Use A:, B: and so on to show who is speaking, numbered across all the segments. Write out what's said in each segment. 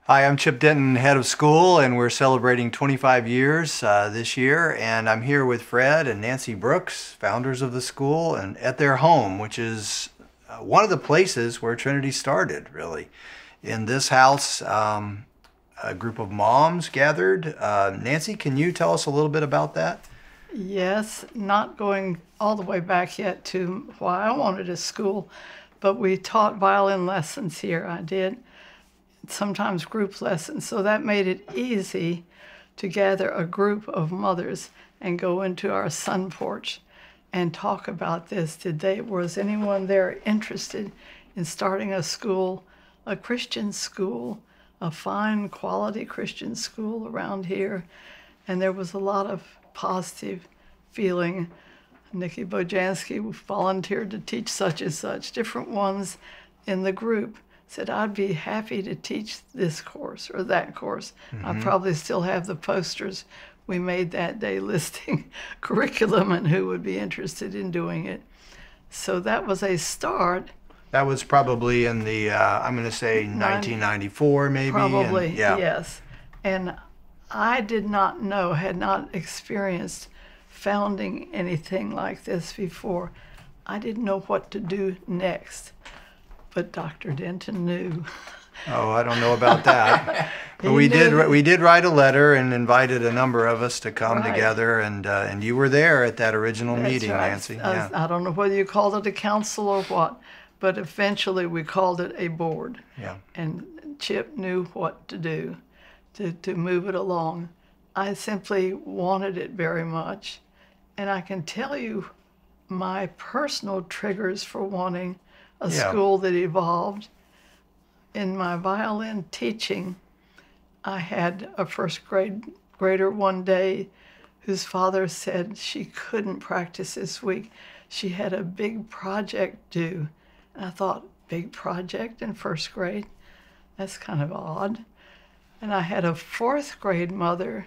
A: Hi, I'm Chip Denton, head of school, and we're celebrating 25 years this year. And I'm here with Fred and Nancy Brooks, founders of the school, and at their home, which is one of the places where Trinity started, really. In this house, a group of moms gathered. Nancy, can you tell us a little bit about that?
B: Yes, not going all the way back yet to why I wanted a school, but we taught violin lessons here. I did. Sometimes group lessons, so that made it easy to gather a group of mothers and go into our sun porch and talk about this. Was anyone there interested in starting a school, a Christian school, a fine quality Christian school around here? And there was a lot of positive feeling. Nikki Bojanski volunteered to teach such and such. Different ones in the group said, I'd be happy to teach this course or that course. I probably still have the posters we made that day listing curriculum and who would be interested in doing it. So that was a start.
A: That was probably in the, I'm going to say 1994 maybe.
B: Probably,
A: and, yeah.
B: Yes. And I did not know, had not experienced founding anything like this before. I didn't know what to do next. But Dr. Denton knew.
A: Oh, I don't know about that. But we did write a letter and invited a number of us to come together, and you were there at that original meeting,
B: right.
A: Nancy.
B: I don't know whether you called it a council or what, but eventually we called it a board.
A: Yeah.
B: And Chip knew what to do to move it along. I simply wanted it very much, and I can tell you my personal triggers for wanting a school that evolved. In my violin teaching, I had a first grader one day whose father said she couldn't practice this week. She had a big project due. And I thought, big project in first grade? That's kind of odd. And I had a fourth grade mother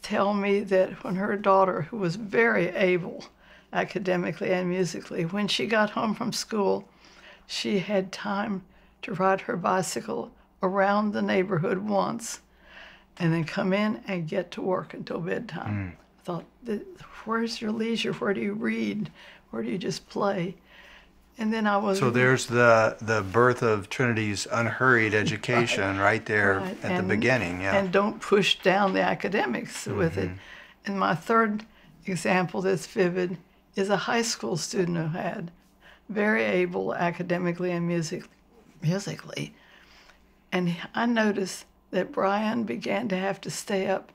B: tell me that when her daughter, who was very able academically and musically, when she got home from school, she had time to ride her bicycle around the neighborhood once and then come in and get to work until bedtime. I thought, where's your leisure? Where do you read? Where do you just play? And then I was...
A: So there's the birth of Trinity's unhurried education right there at the beginning. Yeah.
B: And don't push down the academics with it. And my third example that's vivid is a high school student who had very able academically and musically. And I noticed that Brian began to have to stay up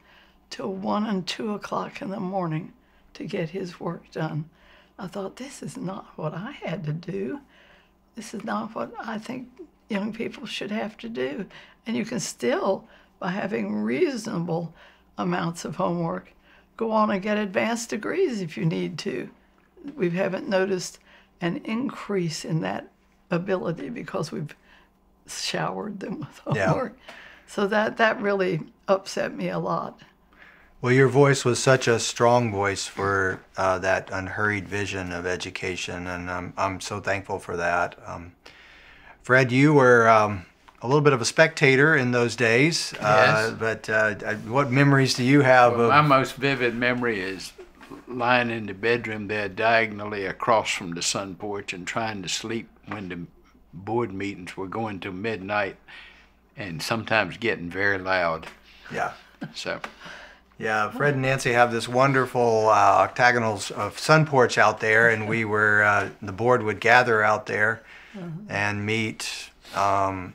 B: till 1 and 2 o'clock in the morning to get his work done. I thought, this is not what I had to do. This is not what I think young people should have to do. And you can still, by having reasonable amounts of homework, go on and get advanced degrees if you need to. We haven't noticed an increase in that ability because we've showered them with homework. So that really upset me a lot.
A: Well, your voice was such a strong voice for that unhurried vision of education, and I'm so thankful for that. Fred, you were a little bit of a spectator in those days, but what memories do you have?
C: Well, my most vivid memory is lying in the bedroom there diagonally across from the sun porch and trying to sleep when the board meetings were going till midnight and sometimes getting very loud.
A: Yeah.
C: So.
A: Yeah, Fred and Nancy have this wonderful octagonal sun porch out there, and we were, the board would gather out there and meet at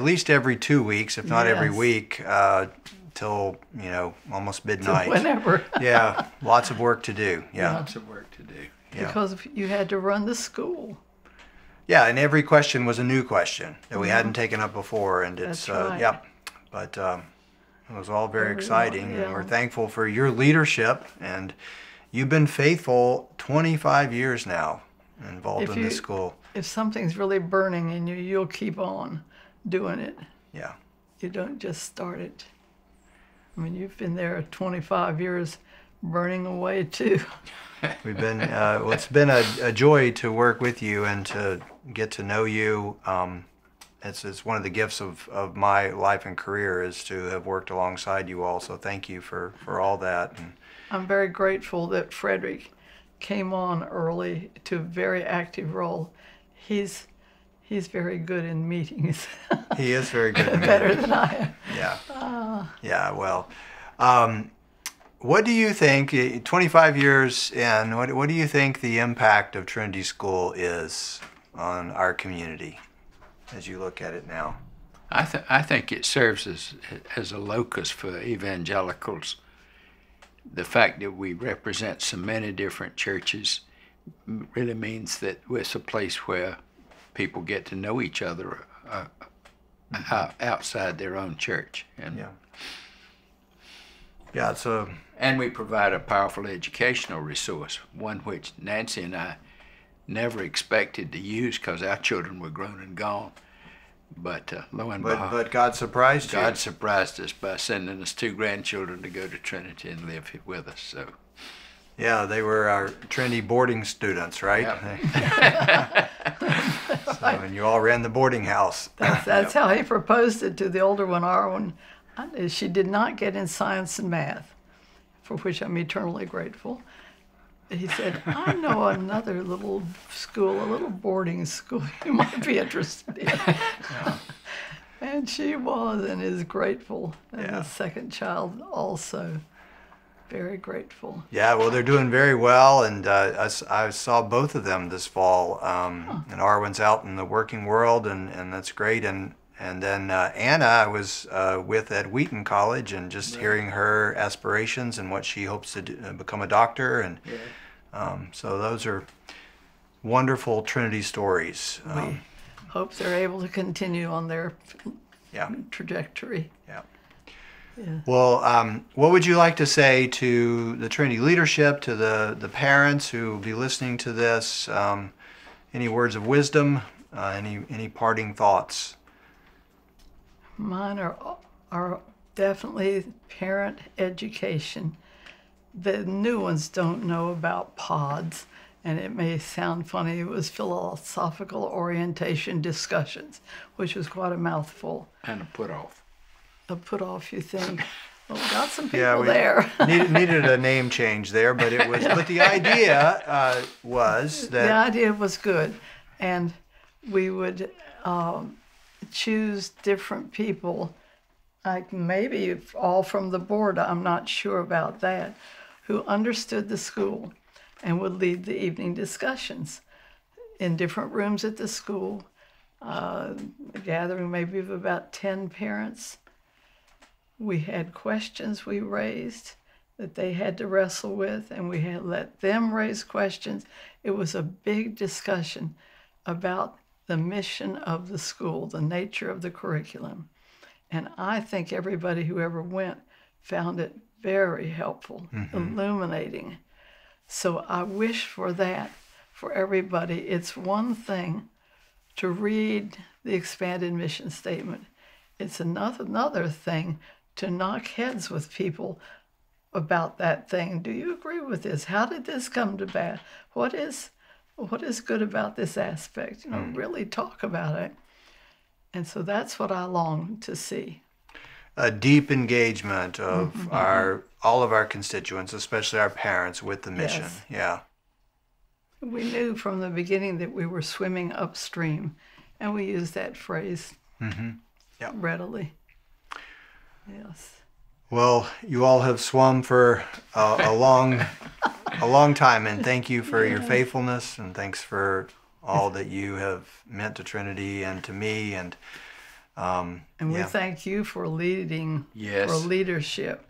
A: least every 2 weeks, if not every week, till, almost midnight.
B: Whenever.
A: Yeah, lots of work to do. Yeah.
C: Lots of work to do.
A: Yeah.
B: Because you had to run the school.
A: Yeah, and every question was a new question that we hadn't taken up before, and it's,
B: That's right.
A: But it was all very exciting, and we're thankful for your leadership, and you've been faithful 25 years now involved in this school.
B: If something's really burning in you, you'll keep on doing it.
A: Yeah.
B: You don't just start it. I mean, you've been there 25 years, burning away too.
A: We've been, well, it's been a joy to work with you and to get to know you. It's one of the gifts of my life and career is to have worked alongside you all. So thank you for all that. And
B: I'm very grateful that Frederick came on early to a very active role. He's very good in meetings.
A: he is very good.
B: Better than I am.
A: Yeah. Yeah. Well, what do you think? 25 years in, what do you think the impact of Trinity School is on our community as you look at it now?
C: I think it serves as a locus for evangelicals. The fact that we represent so many different churches really means that it's a place where people get to know each other outside their own church. And
A: Yeah,
C: and we provide a powerful educational resource, one which Nancy and I never expected to use because our children were grown and gone. But lo and behold,
A: but God surprised you.
C: God surprised us by sending us 2 grandchildren to go to Trinity and live with us. So,
A: yeah, they were our Trinity boarding students, right?
C: yeah.
A: And you all ran the boarding house.
B: That's how he proposed it to the older one, Arwen. She did not get in science and math, for which I'm eternally grateful. He said, I know another little school, a little boarding school you might be interested in.
A: Yeah.
B: And she was and is grateful. And
A: Yeah.
B: the second child also, very grateful.
A: Yeah, well, they're doing very well, and I saw both of them this fall. And Arwen's out in the working world, and that's great. And then Anna, I was with at Wheaton College, and just hearing her aspirations and what she hopes to do, become a doctor, and so those are wonderful Trinity stories.
B: We hope they're able to continue on their
A: Yeah.
B: trajectory.
A: Yeah.
B: Yeah.
A: Well, what would you like to say to the Trinity leadership, to the parents who will be listening to this? Any words of wisdom? Any parting thoughts?
B: Mine are definitely parent education. The new ones don't know about pods, and it may sound funny. It was philosophical orientation discussions, which was quite a mouthful.
C: And a put off.
B: A put off, you think? Well, we got some people
A: Yeah, we
B: there.
A: needed a name change there, but it was. But the idea was that
B: The idea was good, and we would choose different people, like maybe all from the board, I'm not sure about that, who understood the school and would lead the evening discussions in different rooms at the school, a gathering maybe of about 10 parents. We had questions we raised that they had to wrestle with, and we had let them raise questions. It was a big discussion about the mission of the school, the nature of the curriculum. And I think everybody who ever went found it very helpful, illuminating. So I wish for that for everybody. It's one thing to read the expanded mission statement. It's another thing to knock heads with people about that thing. Do you agree with this? How did this come to pass? What is good about this aspect? Really talk about it. And so that's what I long to see.
A: a deep engagement of all of our constituents, especially our parents, with the mission.
B: Yes.
A: Yeah.
B: We knew from the beginning that we were swimming upstream, and we use that phrase
A: Yep.
B: readily. Yes.
A: Well, you all have swum for a long time, and thank you for your faithfulness, and thanks for all that you have meant to Trinity and to me, and
B: we thank you for leading,
C: Yes.
B: for leadership.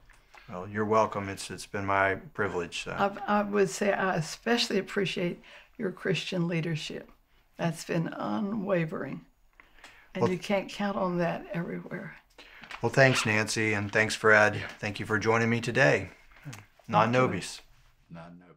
A: well, you're welcome. It's been my privilege.
B: I would say I especially appreciate your Christian leadership. That's been unwavering, and you can't count on that everywhere.
A: Well, thanks, Nancy, and thanks, Fred. Thank you for joining me today. Non nobis.
C: Non-no.